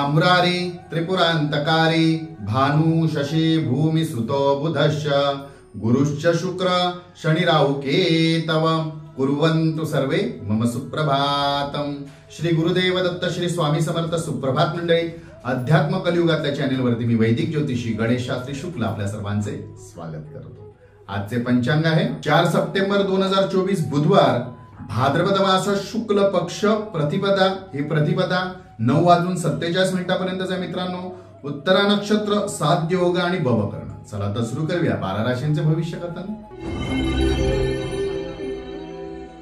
मुरारी त्रिपुरांतकारी भानु शशी भूमि सुतो बुधश्च गुरुश्च शुक्र शनि राहु केतव कुर्वन्तु सर्वे मम सुप्रभातम। श्री गुरुदेव दत्त श्री स्वामी समर्थ। सुप्रभात मंडळी, अध्यात्म कलियुगातल्या चॅनल वरती मी वैदिक ज्योतिषी गणेश शास्त्री शुक्ल आपल्या सर्वांचे स्वागत करतो। आजचे पंचांग आहे 4 सप्टेंबर 2024 बुधवार, भाद्रपद मास शुक्ल पक्ष प्रतिपदा। ही प्रतिपदा 9:47 पर्यंतच आहे मित्रांनो। उत्तरा नक्षत्र, साध्य योग आणि भवकर्ण। चला तर सुरू करूया 12 राशींचे भविष्य कथन।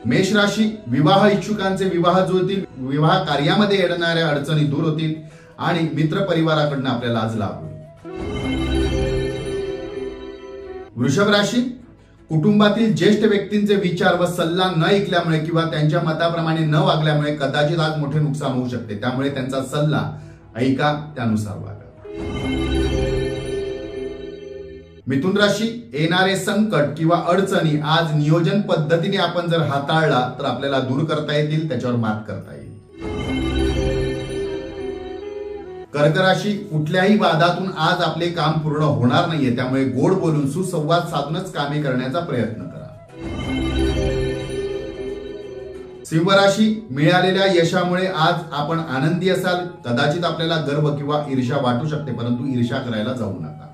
मेष राशी, विवाह इच्छुकांचे विवाह जुळतील, विवाह कार्यामध्ये येणाऱ्या अडचणी दूर होतील आणि मित्र परिवाराकडून आपल्याला आज लाभ होईल। वृषभ राशी, कुटुंबातील ज्येष्ठ व्यक्तींचे विचार व सल्ला न ऐकल्यामुळे किंवा त्यांच्या मताप्रमाणे न वागल्यामुळे कदाचित आज मोठे नुकसान होऊ शकते, त्यामुळे त्यांचा सल्ला ऐका, त्यानुसार वागा। मिथुन राशी, येणारे संकट किंवा अडचणी आज नियोजन पद्धतीने आपण जर हाताळला तर आपल्याला दूर करता येतील, त्याच्यावर मात करता येईल। कर्क राशी, कुठल्याही वादातून आज आपले काम पूर्ण होणार नाहीये, त्यामुळे गोड बोलून सुसंवाद साधूनच कामे करण्याचा प्रयत्न करा। सिंह राशी, मिळालेल्या यशामुळे आज आपण आनंदी असाल, कदाचित आपल्याला गर्व किंवा ईर्ष्या वाटू शकते, परंतु ईर्ष्या करायला जाऊ नका।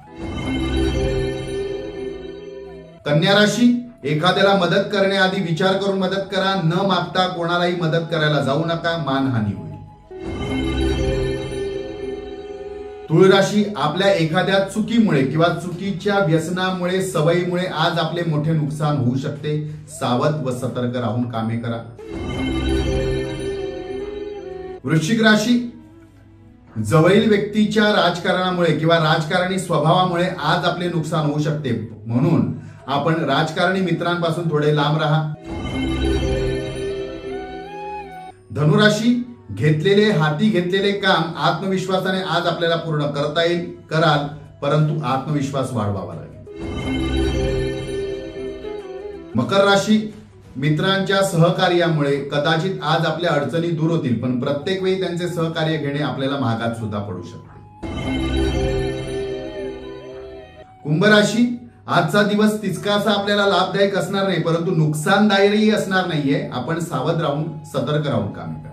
कन्या राशी, एखाद्याला मदत करण्याआधी विचार करून मदत करा, न मागता कोणालाही मदत करायला जाऊ नका, मानहानी होईल। तुळ राशी, आपल्या एखाद्या चुकीमुळे किंवा चुकीच्या व्यसनामुळे सवयीमुळे आज आपले मोठे नुकसान होऊ शकते, सावध व सतर्क राहून कामे करा। वृश्चिक राशी, जवळील व्यक्तीच्या राजकारणामुळे किंवा राजकारणी स्वभावामुळे आज आपले नुकसान होऊ शकते, म्हणून आपण राजकारणी मित्रांपासून थोडे लांब राहा। धनुराशी, हाती घेतलेले काम आत्मविश्वासाने आज आपल्याला पूर्ण करता येईल, कराल, परंतु आत्मविश्वास वाढवावा लागेल। मकर राशी, मित्रांच्या सहकार्यामुळे कदाचित आज आपल्या अडचणी दूर होतील, पण प्रत्येक वेळी त्यांचे सहकार्य घेणे आपल्याला महागात सुद्धा पडू शकते। कुंभ राशी, आजचा दिवस तितकासा आपल्याला लाभदायक असणार नाही, परंतु नुकसानदायकही असणार नाहीये, आपण सावध राहून सतर्क राहून काम करा।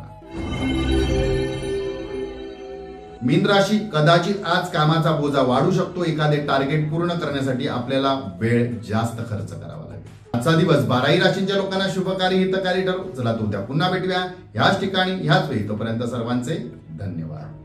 मीन राशी, कदाचित आज कामाचा बोजा वाढू शकतो, एखादे टार्गेट पूर्ण करण्यासाठी आपल्याला वेळ जास्त खर्च करावा लागेल। आजचा दिवस 12 राशींच्या लोकांना शुभकारी हितकारी ठरो। चला तर उद्या पुन्हा भेटूया याच ठिकाणी याच वेळी, तोपर्यंत सर्वांचे धन्यवाद।